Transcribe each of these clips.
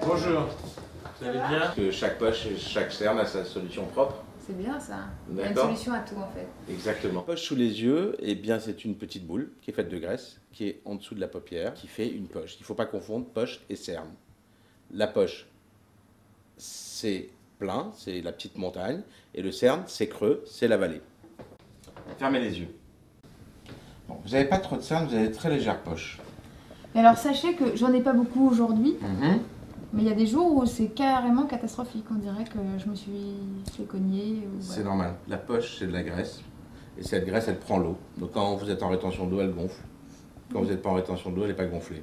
Bonjour, vous allez bien? Que chaque poche et chaque cerne a sa solution propre. C'est bien ça. Il y a une D'accord. solution à tout en fait. Exactement. Poche sous les yeux, eh bien c'est une petite boule qui est faite de graisse, qui est en dessous de la paupière, qui fait une poche. Il ne faut pas confondre poche et cerne. La poche, c'est plein, c'est la petite montagne, et le cerne, c'est creux, c'est la vallée. Fermez les yeux. Bon, vous n'avez pas trop de cerne, vous avez de très légères poches. Mais alors sachez que j'en ai pas beaucoup aujourd'hui, mais il y a des jours où c'est carrément catastrophique. On dirait que je me suis fait cogner. C'est normal. La poche, c'est de la graisse. Et cette graisse, elle prend l'eau. Donc quand vous êtes en rétention d'eau, elle gonfle. Quand vous n'êtes pas en rétention d'eau, elle n'est pas gonflée.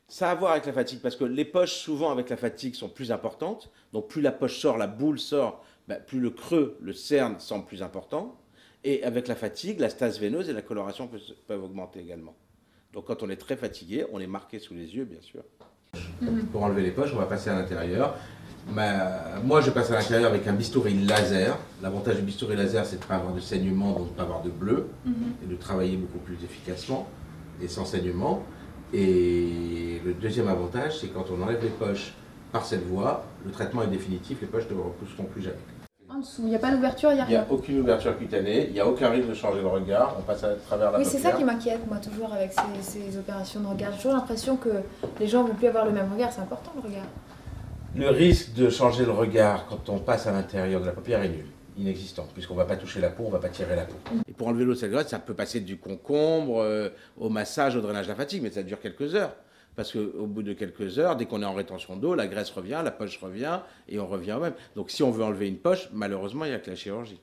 Ça a à voir avec la fatigue, parce que les poches, souvent, avec la fatigue, sont plus importantes. Donc plus la poche sort, la boule sort, plus le creux, le cerne, semble plus important. Et avec la fatigue, la stase veineuse et la coloration peuvent augmenter également. Donc quand on est très fatigué, on est marqué sous les yeux, bien sûr. Pour enlever les poches, on va passer à l'intérieur. Moi, je passe à l'intérieur avec un bistouri laser. L'avantage du bistouri laser, c'est de ne pas avoir de saignement, donc de ne pas avoir de bleu, et de travailler beaucoup plus efficacement et sans saignement. Et le deuxième avantage, c'est quand on enlève les poches par cette voie, le traitement est définitif, les poches ne repousseront plus jamais. En dessous, il n'y a pas d'ouverture, il n'y a Il n'y rien. a aucune ouverture cutanée, il n'y a aucun risque de changer le regard, on passe à travers la Oui, paupière. c'est ça qui m'inquiète, moi, toujours avec ces opérations de regard. J'ai toujours l'impression que les gens ne vont plus avoir le même regard. C'est important, le regard. Le risque de changer le regard quand on passe à l'intérieur de la paupière est nul, inexistant, puisqu'on ne va pas toucher la peau, on ne va pas tirer la peau. Et pour enlever l'eau de cette graisse, ça peut passer du concombre au massage, au drainage de la fatigue, mais ça dure quelques heures. Parce qu'au bout de quelques heures, dès qu'on est en rétention d'eau, la graisse revient, la poche revient, et on revient au même. Donc si on veut enlever une poche, malheureusement, il n'y a que la chirurgie.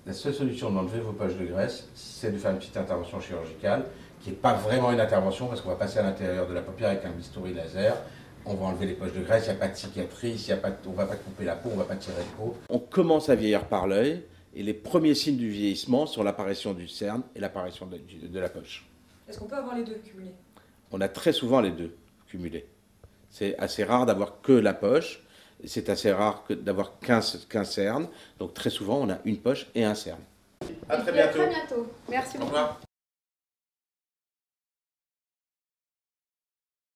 La seule solution d'enlever vos poches de graisse, c'est de faire une petite intervention chirurgicale, qui n'est pas vraiment une intervention, parce qu'on va passer à l'intérieur de la paupière avec un bistouri laser. On va enlever les poches de graisse, il n'y a pas de cicatrice, on ne va pas couper la peau, on ne va pas tirer le peau. On commence à vieillir par l'œil, et les premiers signes du vieillissement sont l'apparition du cerne et l'apparition de la poche. Est-ce qu'on peut avoir les deux cumulés? On a très souvent les deux cumulés. C'est assez rare d'avoir que la poche, c'est assez rare d'avoir qu'un cerne, donc très souvent on a une poche et un cerne. À très bientôt. À très bientôt. Merci Au beaucoup. revoir.